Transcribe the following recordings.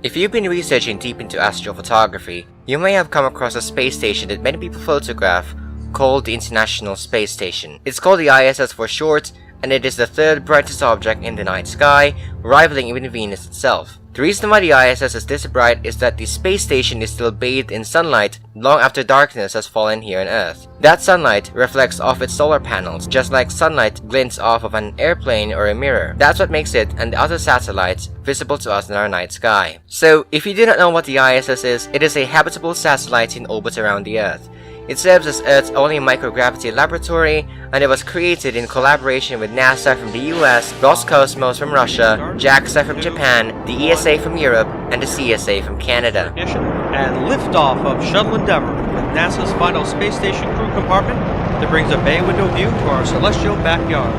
If you've been researching deep into astrophotography, you may have come across a space station that many people photograph called the International Space Station. It's called the ISS for short, and it is the third brightest object in the night sky, rivaling even Venus itself. The reason why the ISS is this bright is that the space station is still bathed in sunlight long after darkness has fallen here on Earth. That sunlight reflects off its solar panels, just like sunlight glints off of an airplane or a mirror. That's what makes it and the other satellites visible to us in our night sky. So, if you do not know what the ISS is, it is a habitable satellite in orbit around the Earth. It serves as Earth's only microgravity laboratory, and it was created in collaboration with NASA from the US, Roscosmos from Russia, JAXA from Japan, the ESA from Europe, and the CSA from Canada. And liftoff of Shuttle Endeavour with NASA's final space station crew compartment that brings a bay window view to our celestial backyard.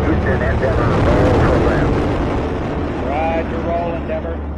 Houston, Endeavour, roll program. Roger, roll, Endeavour.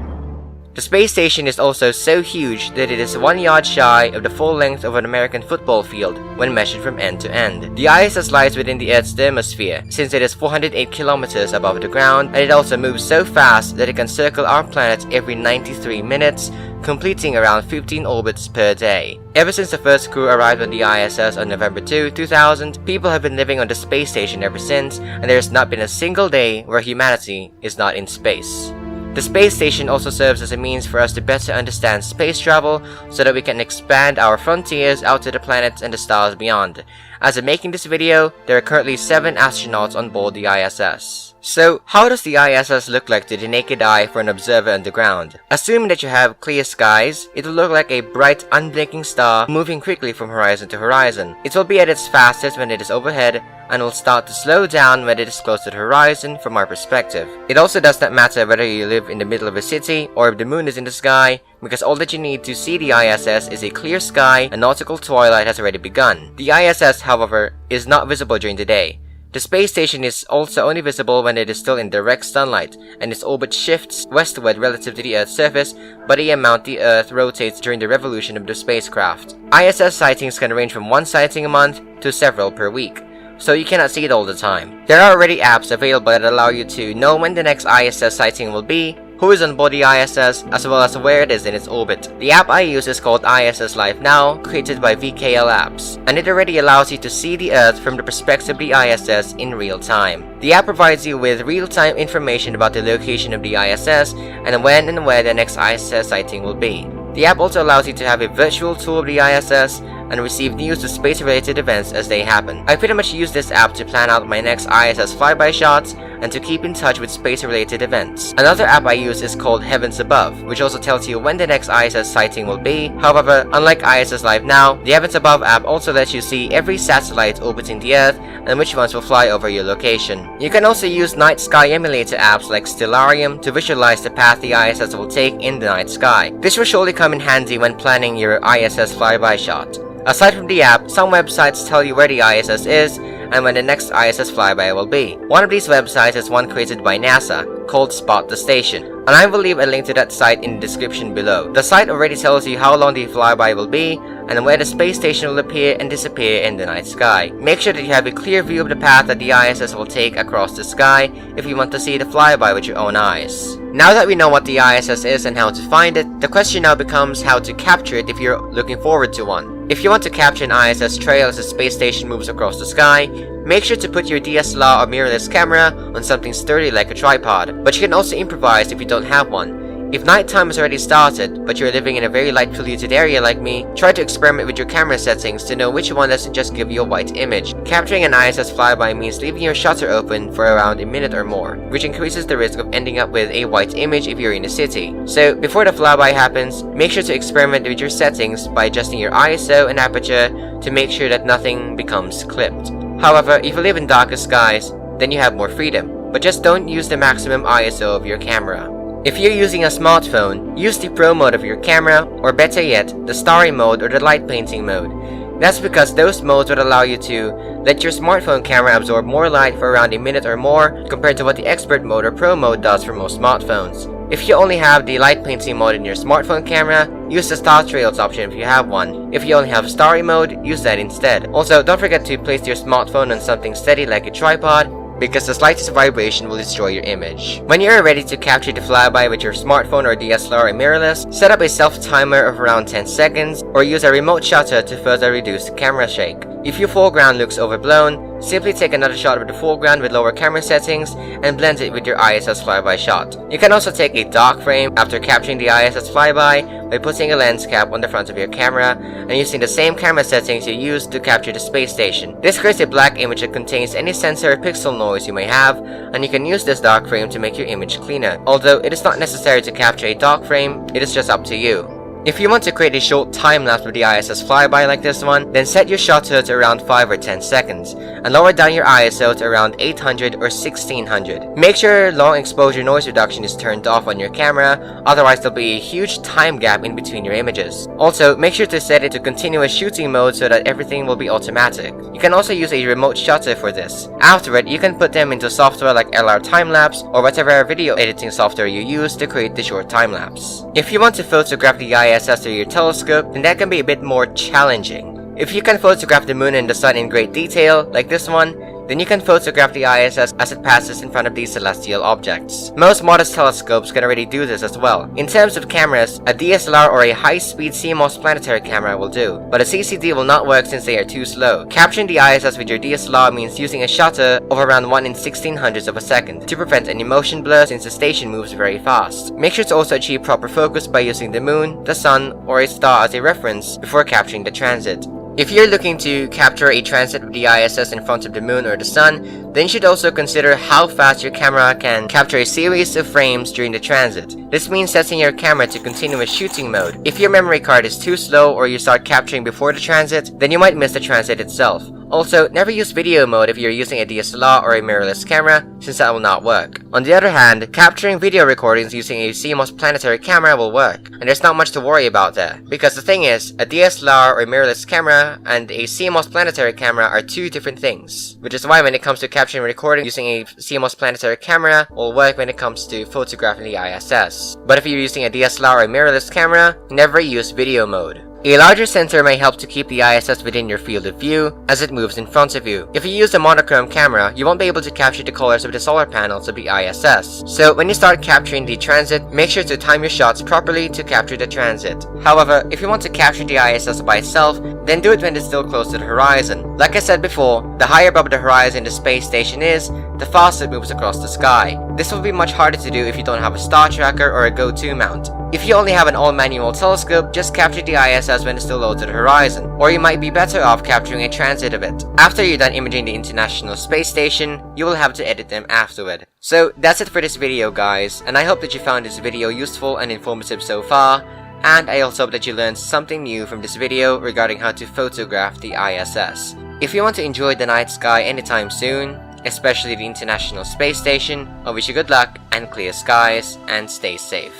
The space station is also so huge that it is 1 yard shy of the full length of an American football field when measured from end to end. The ISS lies within the Earth's thermosphere, since it is 408 kilometers above the ground, and it also moves so fast that it can circle our planet every 93 minutes, completing around 15 orbits per day. Ever since the first crew arrived on the ISS on November 2, 2000, people have been living on the space station ever since, and there has not been a single day where humanity is not in space. The space station also serves as a means for us to better understand space travel so that we can expand our frontiers out to the planets and the stars beyond. As of making this video, there are currently 7 astronauts on board the ISS. So, how does the ISS look like to the naked eye for an observer on the ground? Assuming that you have clear skies, it will look like a bright, unblinking star moving quickly from horizon to horizon. It will be at its fastest when it is overhead, and will start to slow down when it is close to the horizon from our perspective. It also does not matter whether you live in the middle of a city or if the moon is in the sky, because all that you need to see the ISS is a clear sky and nautical twilight has already begun. The ISS, however, is not visible during the day. The space station is also only visible when it is still in direct sunlight, and its orbit shifts westward relative to the Earth's surface by the amount the Earth rotates during the revolution of the spacecraft. ISS sightings can range from 1 sighting a month to several per week, so you cannot see it all the time. There are already apps available that allow you to know when the next ISS sighting will be, who is on board the ISS, as well as where it is in its orbit. The app I use is called ISS Live Now, created by VKL Apps, and it already allows you to see the Earth from the perspective of the ISS in real time. The app provides you with real-time information about the location of the ISS and when and where the next ISS sighting will be. The app also allows you to have a virtual tour of the ISS and receive news of space-related events as they happen. I pretty much use this app to plan out my next ISS flyby shots and to keep in touch with space-related events. Another app I use is called Heavens Above, which also tells you when the next ISS sighting will be. However, unlike ISS Live Now, the Heavens Above app also lets you see every satellite orbiting the Earth and which ones will fly over your location. You can also use night sky emulator apps like Stellarium to visualize the path the ISS will take in the night sky. This will surely come in handy when planning your ISS flyby shot. Aside from the app, some websites tell you where the ISS is and when the next ISS flyby will be. One of these websites is one created by NASA, called Spot the Station, and I will leave a link to that site in the description below. The site already tells you how long the flyby will be, and where the space station will appear and disappear in the night sky. Make sure that you have a clear view of the path that the ISS will take across the sky if you want to see the flyby with your own eyes. Now that we know what the ISS is and how to find it, the question now becomes how to capture it if you're looking forward to one. If you want to capture an ISS trail as the space station moves across the sky, make sure to put your DSLR or mirrorless camera on something sturdy like a tripod, but you can also improvise if you don't have one. If nighttime has already started, but you're living in a very light polluted area like me, try to experiment with your camera settings to know which one doesn't just give you a white image. Capturing an ISS flyby means leaving your shutter open for around a minute or more, which increases the risk of ending up with a white image if you're in the city. So, before the flyby happens, make sure to experiment with your settings by adjusting your ISO and aperture to make sure that nothing becomes clipped. However, if you live in darker skies, then you have more freedom, but just don't use the maximum ISO of your camera. If you're using a smartphone, use the Pro mode of your camera, or better yet, the Starry mode or the light painting mode. That's because those modes would allow you to let your smartphone camera absorb more light for around a minute or more compared to what the Expert mode or Pro mode does for most smartphones. If you only have the light painting mode in your smartphone camera, use the Star Trails option if you have one. If you only have Starry mode, use that instead. Also, don't forget to place your smartphone on something steady like a tripod, because the slightest vibration will destroy your image. When you are ready to capture the flyby with your smartphone or DSLR or mirrorless, set up a self-timer of around 10 seconds or use a remote shutter to further reduce the camera shake. If your foreground looks overblown, simply take another shot of the foreground with lower camera settings and blend it with your ISS flyby shot. You can also take a dark frame after capturing the ISS flyby by putting a lens cap on the front of your camera and using the same camera settings you used to capture the space station. This creates a black image that contains any sensor or pixel noise you may have, and you can use this dark frame to make your image cleaner. Although it is not necessary to capture a dark frame, it is just up to you. If you want to create a short time lapse with the ISS flyby like this one, then set your shutter to around 5 or 10 seconds, and lower down your ISO to around 800 or 1600. Make sure long exposure noise reduction is turned off on your camera, otherwise there'll be a huge time gap in between your images. Also, make sure to set it to continuous shooting mode so that everything will be automatic. You can also use a remote shutter for this. Afterward, you can put them into software like LR time-lapse or whatever video editing software you use to create the short time-lapse. If you want to photograph the ISS through your telescope, then that can be a bit more challenging. If you can photograph the moon and the sun in great detail, like this one, then you can photograph the ISS as it passes in front of these celestial objects. Most modest telescopes can already do this as well. In terms of cameras, a DSLR or a high-speed CMOS planetary camera will do, but a CCD will not work since they are too slow. Capturing the ISS with your DSLR means using a shutter of around 1 in 1600ths of a second to prevent any motion blur since the station moves very fast. Make sure to also achieve proper focus by using the moon, the sun, or a star as a reference before capturing the transit. If you're looking to capture a transit with the ISS in front of the moon or the sun, then you should also consider how fast your camera can capture a series of frames during the transit. This means setting your camera to continuous shooting mode. If your memory card is too slow or you start capturing before the transit, then you might miss the transit itself. Also, never use video mode if you're using a DSLR or a mirrorless camera, since that will not work. On the other hand, capturing video recordings using a CMOS planetary camera will work, and there's not much to worry about there. Because the thing is, a DSLR or a mirrorless camera and a CMOS planetary camera are two different things. Which is why when it comes to capturing and recording using a CMOS planetary camera will work when it comes to photographing the ISS. But if you're using a DSLR or a mirrorless camera, never use video mode. A larger sensor may help to keep the ISS within your field of view as it moves in front of you. If you use a monochrome camera, you won't be able to capture the colors of the solar panels of the ISS. So when you start capturing the transit, make sure to time your shots properly to capture the transit. However, if you want to capture the ISS by itself, then do it when it's still close to the horizon. Like I said before, the higher above the horizon the space station is, the faster it moves across the sky. This will be much harder to do if you don't have a star tracker or a go-to mount. If you only have an all-manual telescope, just capture the ISS when it's still low to the horizon, or you might be better off capturing a transit of it. After you're done imaging the International Space Station, you will have to edit them afterward. So that's it for this video, guys, and I hope that you found this video useful and informative so far, and I also hope that you learned something new from this video regarding how to photograph the ISS. If you want to enjoy the night sky anytime soon, especially the International Space Station, I wish you good luck and clear skies, and stay safe.